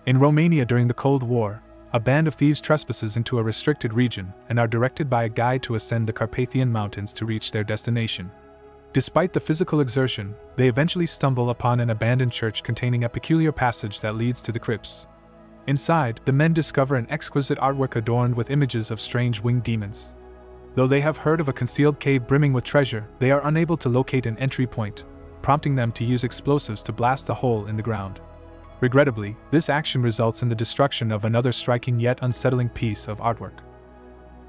In Romania during the Cold War, a band of thieves trespasses into a restricted region and are directed by a guide to ascend the Carpathian Mountains to reach their destination. Despite the physical exertion, they eventually stumble upon an abandoned church containing a peculiar passage that leads to the crypts. Inside, the men discover an exquisite artwork adorned with images of strange winged demons. Though they have heard of a concealed cave brimming with treasure, they are unable to locate an entry point, prompting them to use explosives to blast a hole in the ground. Regrettably, this action results in the destruction of another striking yet unsettling piece of artwork.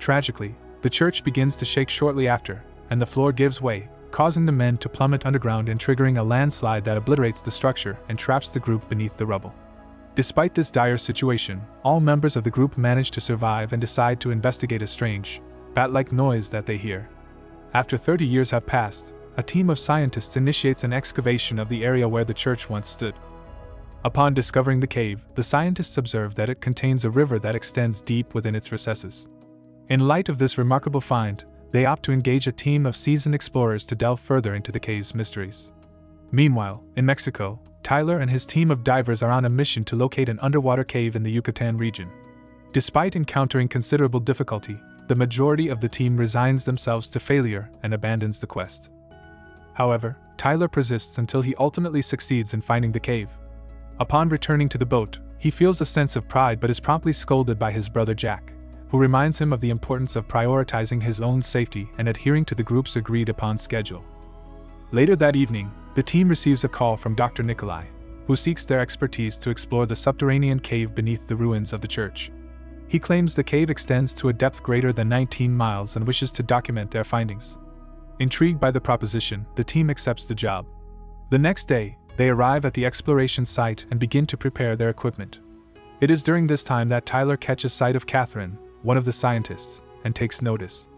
Tragically, the church begins to shake shortly after, and the floor gives way, causing the men to plummet underground and triggering a landslide that obliterates the structure and traps the group beneath the rubble. Despite this dire situation, all members of the group manage to survive and decide to investigate a strange, bat-like noise that they hear. After 30 years have passed, a team of scientists initiates an excavation of the area where the church once stood. Upon discovering the cave, the scientists observe that it contains a river that extends deep within its recesses. In light of this remarkable find, they opt to engage a team of seasoned explorers to delve further into the cave's mysteries. Meanwhile, in Mexico, Tyler and his team of divers are on a mission to locate an underwater cave in the Yucatan region. Despite encountering considerable difficulty, the majority of the team resigns themselves to failure and abandons the quest. However, Tyler persists until he ultimately succeeds in finding the cave. Upon returning to the boat, he feels a sense of pride but is promptly scolded by his brother Jack, who reminds him of the importance of prioritizing his own safety and adhering to the group's agreed-upon schedule. Later that evening, the team receives a call from Dr. Nikolai, who seeks their expertise to explore the subterranean cave beneath the ruins of the church. He claims the cave extends to a depth greater than 19 miles and wishes to document their findings. Intrigued by the proposition, the team accepts the job. The next day, they arrive at the exploration site and begin to prepare their equipment. It is during this time that Tyler catches sight of Catherine, one of the scientists, and takes notice.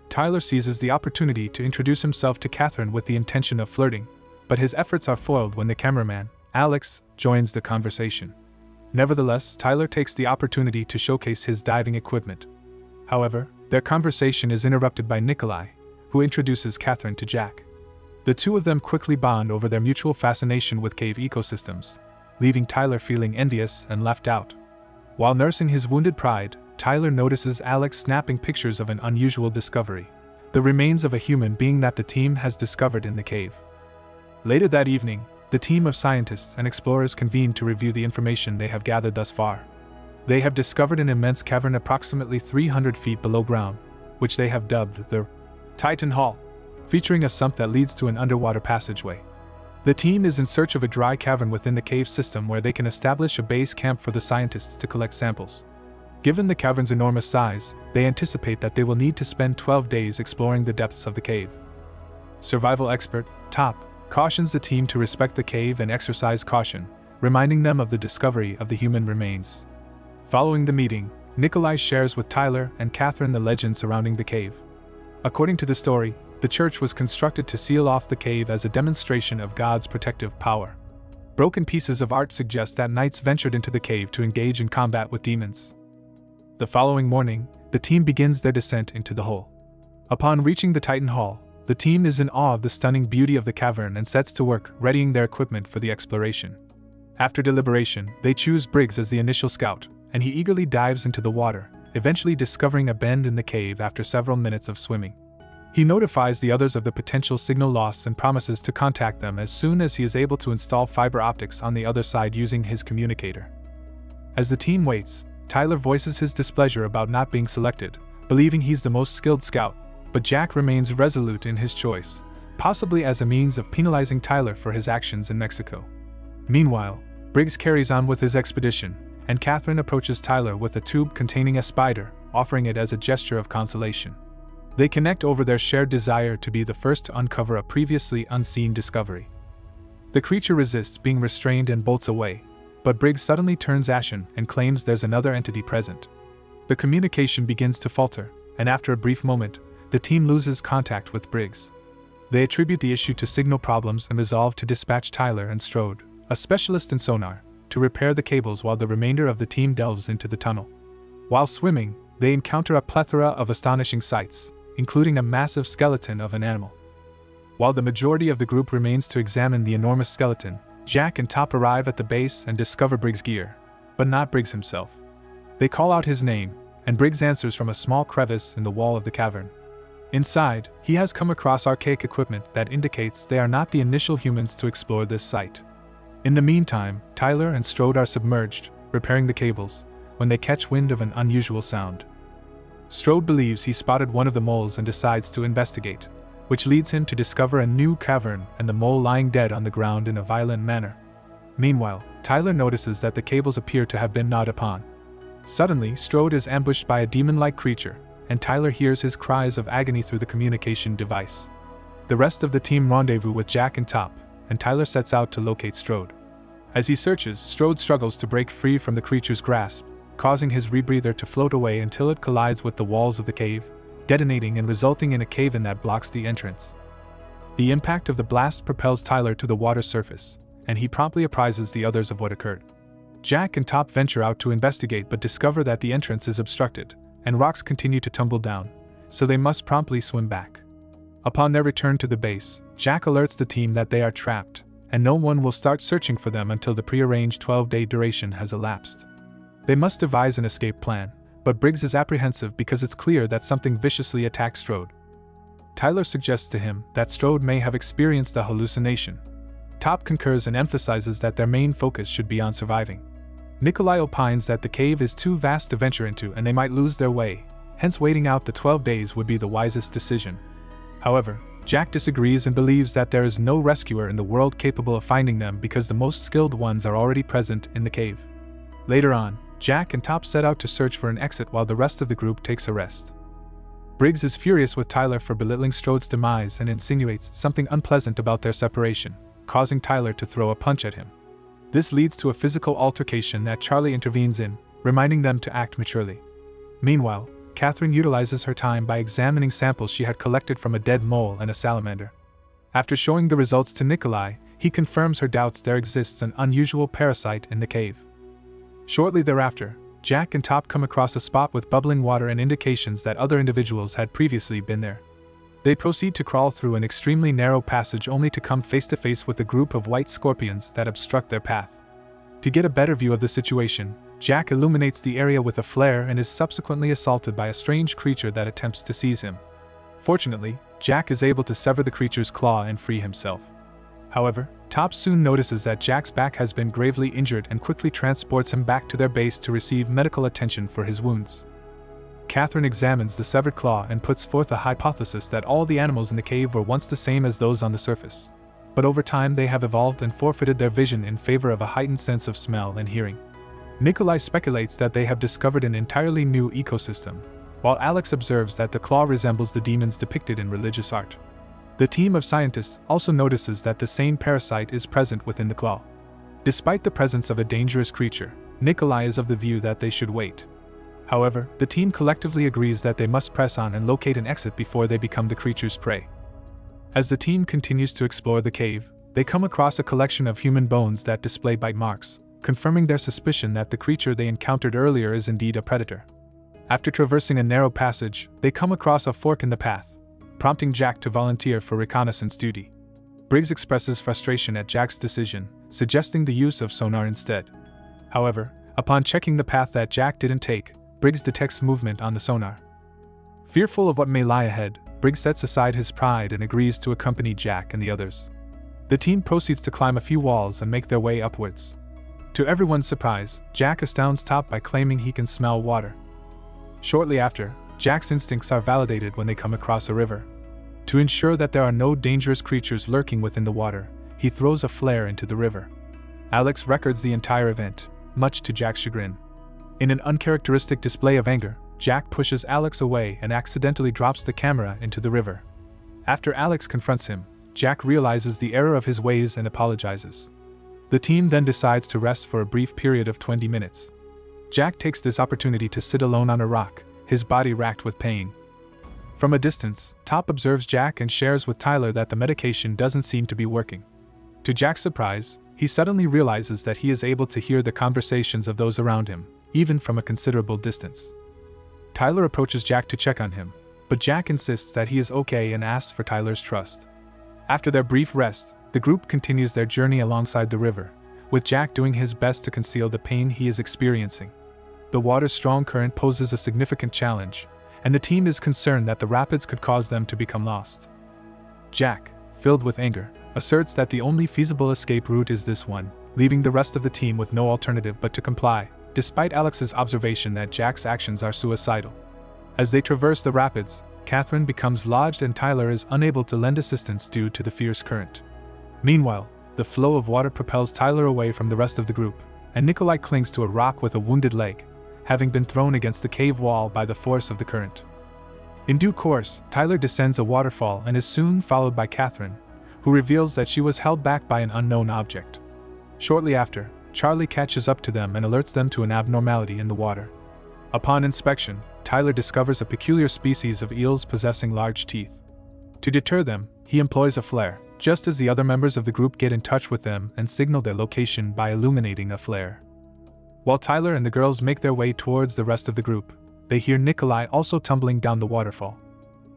Tyler seizes the opportunity to introduce himself to Catherine with the intention of flirting, but his efforts are foiled when the cameraman, Alex, joins the conversation. Nevertheless, Tyler takes the opportunity to showcase his diving equipment. However, their conversation is interrupted by Nikolai, who introduces Catherine to Jack. The two of them quickly bond over their mutual fascination with cave ecosystems, leaving Tyler feeling envious and left out. While nursing his wounded pride, Tyler notices Alex snapping pictures of an unusual discovery, the remains of a human being that the team has discovered in the cave. Later that evening, the team of scientists and explorers convene to review the information they have gathered thus far. They have discovered an immense cavern approximately 300 feet below ground, which they have dubbed the Titan Hall, featuring a sump that leads to an underwater passageway. The team is in search of a dry cavern within the cave system where they can establish a base camp for the scientists to collect samples. Given the cavern's enormous size, they anticipate that they will need to spend 12 days exploring the depths of the cave. Survival expert, Top, cautions the team to respect the cave and exercise caution, reminding them of the discovery of the human remains. Following the meeting, Nikolai shares with Tyler and Catherine the legend surrounding the cave. According to the story, the church was constructed to seal off the cave as a demonstration of God's protective power. Broken pieces of art suggest that knights ventured into the cave to engage in combat with demons. The following morning, the team begins their descent into the hole. Upon reaching the Titan Hall, the team is in awe of the stunning beauty of the cavern and sets to work readying their equipment for the exploration. After deliberation, they choose Briggs as the initial scout, and he eagerly dives into the water, eventually discovering a bend in the cave after several minutes of swimming. He notifies the others of the potential signal loss and promises to contact them as soon as he is able to install fiber optics on the other side using his communicator. As the team waits, Tyler voices his displeasure about not being selected, believing he's the most skilled scout, but Jack remains resolute in his choice, possibly as a means of penalizing Tyler for his actions in Mexico. Meanwhile, Briggs carries on with his expedition, and Catherine approaches Tyler with a tube containing a spider, offering it as a gesture of consolation. They connect over their shared desire to be the first to uncover a previously unseen discovery. The creature resists being restrained and bolts away, but Briggs suddenly turns ashen and claims there's another entity present. The communication begins to falter, and after a brief moment, the team loses contact with Briggs. They attribute the issue to signal problems and resolve to dispatch Tyler and Strode, a specialist in sonar, to repair the cables while the remainder of the team delves into the tunnel. While swimming, they encounter a plethora of astonishing sights, including a massive skeleton of an animal. While the majority of the group remains to examine the enormous skeleton, Jack and Top arrive at the base and discover Briggs' gear, but not Briggs himself. They call out his name, and Briggs answers from a small crevice in the wall of the cavern. Inside, he has come across archaic equipment that indicates they are not the initial humans to explore this site. In the meantime, Tyler and Strode are submerged, repairing the cables, when they catch wind of an unusual sound. Strode believes he spotted one of the moles and decides to investigate, which leads him to discover a new cavern and the mole lying dead on the ground in a violent manner. Meanwhile, Tyler notices that the cables appear to have been gnawed upon. Suddenly, Strode is ambushed by a demon-like creature, and Tyler hears his cries of agony through the communication device. The rest of the team rendezvous with Jack and Top, and Tyler sets out to locate Strode. As he searches, Strode struggles to break free from the creature's grasp, causing his rebreather to float away until it collides with the walls of the cave, detonating and resulting in a cave-in that blocks the entrance. The impact of the blast propels Tyler to the water's surface, and he promptly apprises the others of what occurred. Jack and Top venture out to investigate but discover that the entrance is obstructed, and rocks continue to tumble down, so they must promptly swim back. Upon their return to the base, Jack alerts the team that they are trapped, and no one will start searching for them until the prearranged 12-day duration has elapsed. They must devise an escape plan, but Briggs is apprehensive because it's clear that something viciously attacked Strode. Tyler suggests to him that Strode may have experienced a hallucination. Top concurs and emphasizes that their main focus should be on surviving. Nikolai opines that the cave is too vast to venture into and they might lose their way, hence waiting out the 12 days would be the wisest decision. However, Jack disagrees and believes that there is no rescuer in the world capable of finding them because the most skilled ones are already present in the cave. Later on, Jack and Top set out to search for an exit while the rest of the group takes a rest. Briggs is furious with Tyler for belittling Strode's demise and insinuates something unpleasant about their separation, causing Tyler to throw a punch at him. This leads to a physical altercation that Charlie intervenes in, reminding them to act maturely. Meanwhile, Catherine utilizes her time by examining samples she had collected from a dead mole and a salamander. After showing the results to Nikolai, he confirms her doubts there exists an unusual parasite in the cave. Shortly thereafter, Jack and Top come across a spot with bubbling water and indications that other individuals had previously been there. They proceed to crawl through an extremely narrow passage only to come face to face with a group of white scorpions that obstruct their path. To get a better view of the situation, Jack illuminates the area with a flare and is subsequently assaulted by a strange creature that attempts to seize him. Fortunately, Jack is able to sever the creature's claw and free himself. However, Top soon notices that Jack's back has been gravely injured and quickly transports him back to their base to receive medical attention for his wounds. Catherine examines the severed claw and puts forth a hypothesis that all the animals in the cave were once the same as those on the surface. But over time they have evolved and forfeited their vision in favor of a heightened sense of smell and hearing. Nikolai speculates that they have discovered an entirely new ecosystem, while Alex observes that the claw resembles the demons depicted in religious art. The team of scientists also notices that the same parasite is present within the claw. Despite the presence of a dangerous creature, Nikolai is of the view that they should wait. However, the team collectively agrees that they must press on and locate an exit before they become the creature's prey. As the team continues to explore the cave, they come across a collection of human bones that display bite marks, confirming their suspicion that the creature they encountered earlier is indeed a predator. After traversing a narrow passage, they come across a fork in the path, prompting Jack to volunteer for reconnaissance duty. Briggs expresses frustration at Jack's decision, suggesting the use of sonar instead. However, upon checking the path that Jack didn't take, Briggs detects movement on the sonar. Fearful of what may lie ahead, Briggs sets aside his pride and agrees to accompany Jack and the others. The team proceeds to climb a few walls and make their way upwards. To everyone's surprise, Jack astounds Top by claiming he can smell water. Shortly after, Jack's instincts are validated when they come across a river. To ensure that there are no dangerous creatures lurking within the water, he throws a flare into the river. Alex records the entire event, much to Jack's chagrin. In an uncharacteristic display of anger, Jack pushes Alex away and accidentally drops the camera into the river. After Alex confronts him, Jack realizes the error of his ways and apologizes. The team then decides to rest for a brief period of 20 minutes. Jack takes this opportunity to sit alone on a rock, his body racked with pain. From a distance, Top observes Jack and shares with Tyler that the medication doesn't seem to be working. To Jack's surprise, he suddenly realizes that he is able to hear the conversations of those around him, even from a considerable distance. Tyler approaches Jack to check on him, but Jack insists that he is okay and asks for Tyler's trust. After their brief rest, the group continues their journey alongside the river, with Jack doing his best to conceal the pain he is experiencing. The water's strong current poses a significant challenge, and the team is concerned that the rapids could cause them to become lost. Jack, filled with anger, asserts that the only feasible escape route is this one, leaving the rest of the team with no alternative but to comply, despite Alex's observation that Jack's actions are suicidal. As they traverse the rapids, Catherine becomes lodged and Tyler is unable to lend assistance due to the fierce current. Meanwhile, the flow of water propels Tyler away from the rest of the group, and Nikolai clings to a rock with a wounded leg, having been thrown against the cave wall by the force of the current. In due course, Tyler descends a waterfall and is soon followed by Catherine, who reveals that she was held back by an unknown object. Shortly after, Charlie catches up to them and alerts them to an abnormality in the water. Upon inspection, Tyler discovers a peculiar species of eels possessing large teeth. To deter them, he employs a flare, just as the other members of the group get in touch with them and signal their location by illuminating a flare. While Tyler and the girls make their way towards the rest of the group, they hear Nikolai also tumbling down the waterfall.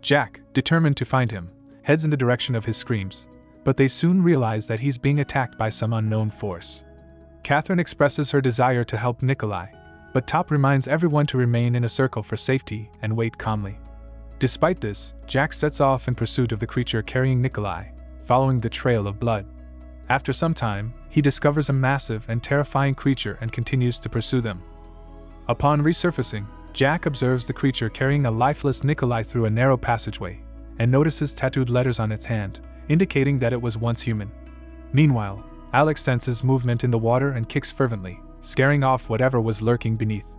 Jack, determined to find him, heads in the direction of his screams, but they soon realize that he's being attacked by some unknown force. Catherine expresses her desire to help Nikolai, but Top reminds everyone to remain in a circle for safety and wait calmly. Despite this, Jack sets off in pursuit of the creature carrying Nikolai, following the trail of blood. After some time, he discovers a massive and terrifying creature and continues to pursue them. Upon resurfacing, Jack observes the creature carrying a lifeless Nikolai through a narrow passageway, and notices tattooed letters on its hand, indicating that it was once human. Meanwhile, Alex senses movement in the water and kicks fervently, scaring off whatever was lurking beneath.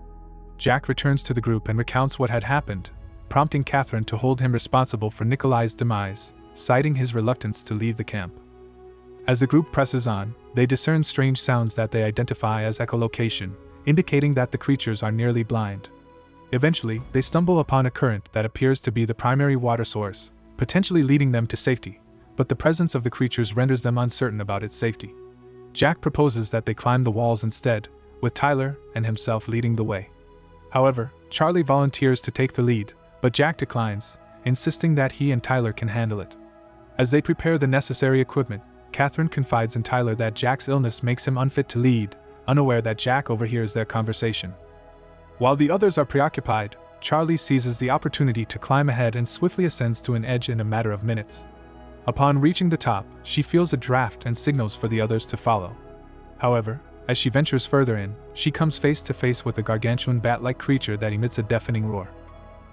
Jack returns to the group and recounts what had happened, prompting Catherine to hold him responsible for Nikolai's demise, citing his reluctance to leave the camp. As the group presses on, they discern strange sounds that they identify as echolocation, indicating that the creatures are nearly blind. Eventually, they stumble upon a current that appears to be the primary water source, potentially leading them to safety, but the presence of the creatures renders them uncertain about its safety. Jack proposes that they climb the walls instead, with Tyler and himself leading the way. However, Charlie volunteers to take the lead, but Jack declines, insisting that he and Tyler can handle it. As they prepare the necessary equipment, Catherine confides in Tyler that Jack's illness makes him unfit to lead, unaware that Jack overhears their conversation. While the others are preoccupied, Charlie seizes the opportunity to climb ahead and swiftly ascends to an edge in a matter of minutes. Upon reaching the top, she feels a draft and signals for the others to follow. However, as she ventures further in, she comes face to face with a gargantuan bat-like creature that emits a deafening roar.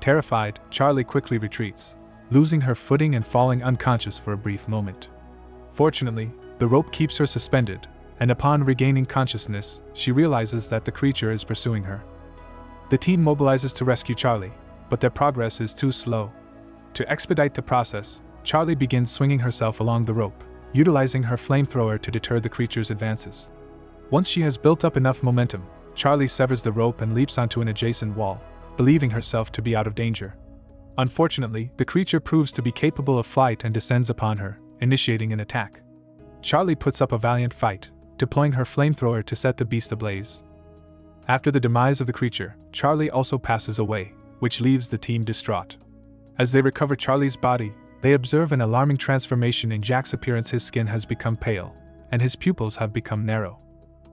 Terrified, Charlie quickly retreats, losing her footing and falling unconscious for a brief moment. Fortunately, the rope keeps her suspended, and upon regaining consciousness, she realizes that the creature is pursuing her. The team mobilizes to rescue Charlie, but their progress is too slow. To expedite the process, Charlie begins swinging herself along the rope, utilizing her flamethrower to deter the creature's advances. Once she has built up enough momentum, Charlie severs the rope and leaps onto an adjacent wall, believing herself to be out of danger. Unfortunately, the creature proves to be capable of flight and descends upon her, initiating an attack. Charlie puts up a valiant fight, deploying her flamethrower to set the beast ablaze. After the demise of the creature, Charlie also passes away, which leaves the team distraught. As they recover Charlie's body, they observe an alarming transformation in Jack's appearance. His skin has become pale, and his pupils have become narrow.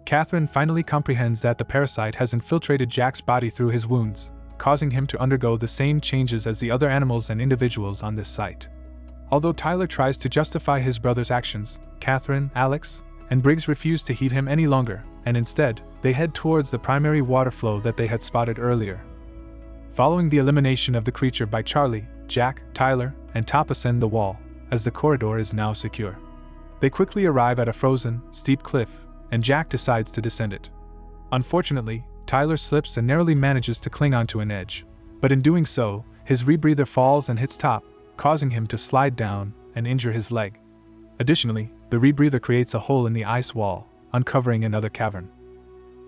Catherine finally comprehends that the parasite has infiltrated Jack's body through his wounds, causing him to undergo the same changes as the other animals and individuals on this site. Although Tyler tries to justify his brother's actions, Catherine, Alex, and Briggs refuse to heed him any longer, and instead, they head towards the primary water flow that they had spotted earlier. Following the elimination of the creature by Charlie, Jack, Tyler, and Top ascend the wall, as the corridor is now secure. They quickly arrive at a frozen, steep cliff, and Jack decides to descend it. Unfortunately, Tyler slips and narrowly manages to cling onto an edge, but in doing so, his rebreather falls and hits Top, causing him to slide down and injure his leg. Additionally, the rebreather creates a hole in the ice wall, uncovering another cavern.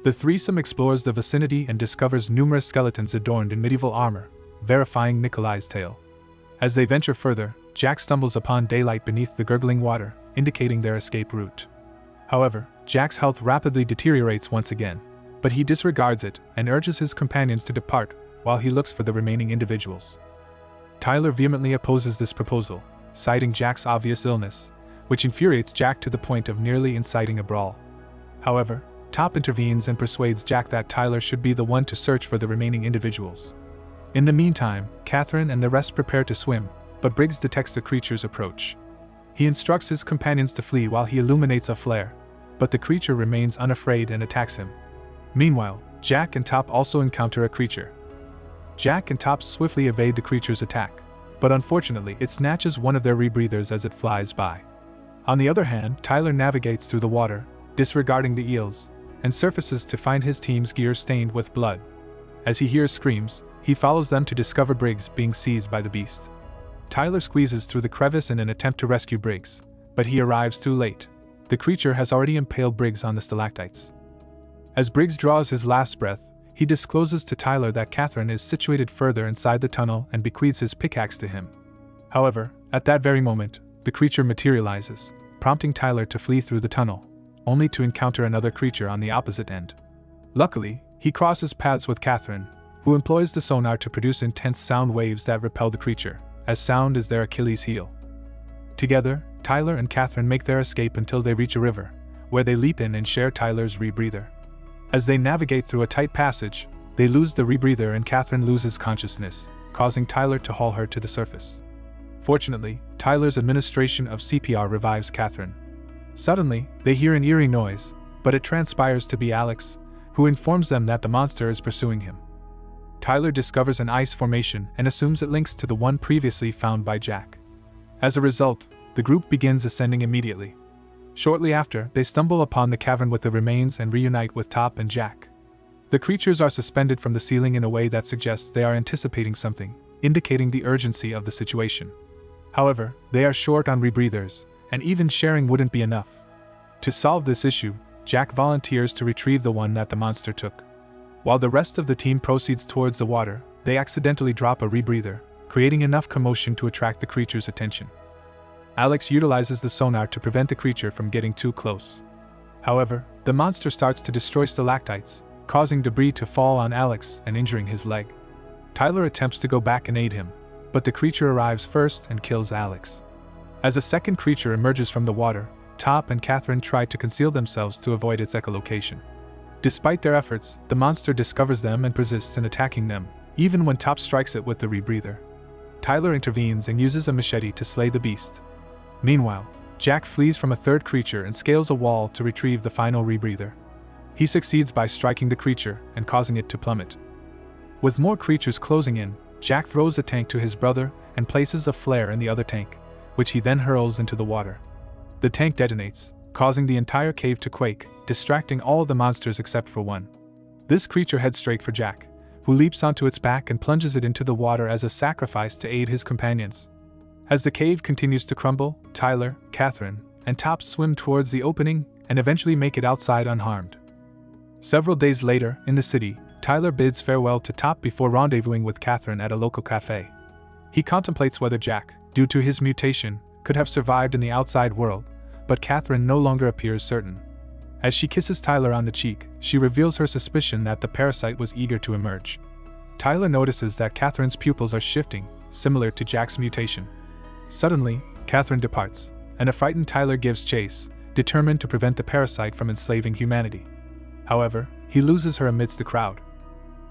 The threesome explores the vicinity and discovers numerous skeletons adorned in medieval armor, verifying Nikolai's tale. As they venture further, Jack stumbles upon daylight beneath the gurgling water, indicating their escape route. However, Jack's health rapidly deteriorates once again, but he disregards it and urges his companions to depart while he looks for the remaining individuals. Tyler vehemently opposes this proposal, citing Jack's obvious illness, which infuriates Jack to the point of nearly inciting a brawl. However, Top intervenes and persuades Jack that Tyler should be the one to search for the remaining individuals. In the meantime, Catherine and the rest prepare to swim, but Briggs detects the creature's approach. He instructs his companions to flee while he illuminates a flare, but the creature remains unafraid and attacks him. Meanwhile, Jack and Top also encounter a creature. Jack and Top swiftly evade the creature's attack, but unfortunately it snatches one of their rebreathers as it flies by. On the other hand, Tyler navigates through the water, disregarding the eels, and surfaces to find his team's gear stained with blood. As he hears screams, he follows them to discover Briggs being seized by the beast. Tyler squeezes through the crevice in an attempt to rescue Briggs, but he arrives too late. The creature has already impaled Briggs on the stalactites. As Briggs draws his last breath, he discloses to Tyler that Catherine is situated further inside the tunnel and bequeaths his pickaxe to him. However, at that very moment, the creature materializes, prompting Tyler to flee through the tunnel, only to encounter another creature on the opposite end. Luckily, he crosses paths with Catherine, who employs the sonar to produce intense sound waves that repel the creature, as sound is their Achilles heel. Together, Tyler and Catherine make their escape until they reach a river, where they leap in and share Tyler's rebreather. As they navigate through a tight passage, they lose the rebreather and Catherine loses consciousness, causing Tyler to haul her to the surface. Fortunately, Tyler's administration of CPR revives Catherine. Suddenly, they hear an eerie noise, but it transpires to be Alex, who informs them that the monster is pursuing him. Tyler discovers an ice formation and assumes it links to the one previously found by Jack. As a result, the group begins ascending immediately. Shortly after, they stumble upon the cavern with the remains and reunite with Top and Jack. The creatures are suspended from the ceiling in a way that suggests they are anticipating something, indicating the urgency of the situation. However, they are short on rebreathers, and even sharing wouldn't be enough. To solve this issue, Jack volunteers to retrieve the one that the monster took. While the rest of the team proceeds towards the water, they accidentally drop a rebreather, creating enough commotion to attract the creature's attention. Alex utilizes the sonar to prevent the creature from getting too close. However, the monster starts to destroy stalactites, causing debris to fall on Alex and injuring his leg. Tyler attempts to go back and aid him, but the creature arrives first and kills Alex. As a second creature emerges from the water, Top and Catherine try to conceal themselves to avoid its echolocation. Despite their efforts, the monster discovers them and persists in attacking them, even when Top strikes it with the rebreather. Tyler intervenes and uses a machete to slay the beast. Meanwhile, Jack flees from a third creature and scales a wall to retrieve the final rebreather. He succeeds by striking the creature and causing it to plummet. With more creatures closing in, Jack throws a tank to his brother and places a flare in the other tank, which he then hurls into the water. The tank detonates, causing the entire cave to quake, distracting all the monsters except for one. This creature heads straight for Jack, who leaps onto its back and plunges it into the water as a sacrifice to aid his companions. As the cave continues to crumble, Tyler, Catherine, and Top swim towards the opening and eventually make it outside unharmed. Several days later, in the city, Tyler bids farewell to Top before rendezvousing with Catherine at a local cafe. He contemplates whether Jack, due to his mutation, could have survived in the outside world, but Catherine no longer appears certain. As she kisses Tyler on the cheek, she reveals her suspicion that the parasite was eager to emerge. Tyler notices that Catherine's pupils are shifting, similar to Jack's mutation. Suddenly, Catherine departs, and a frightened Tyler gives chase, determined to prevent the parasite from enslaving humanity. However, he loses her amidst the crowd.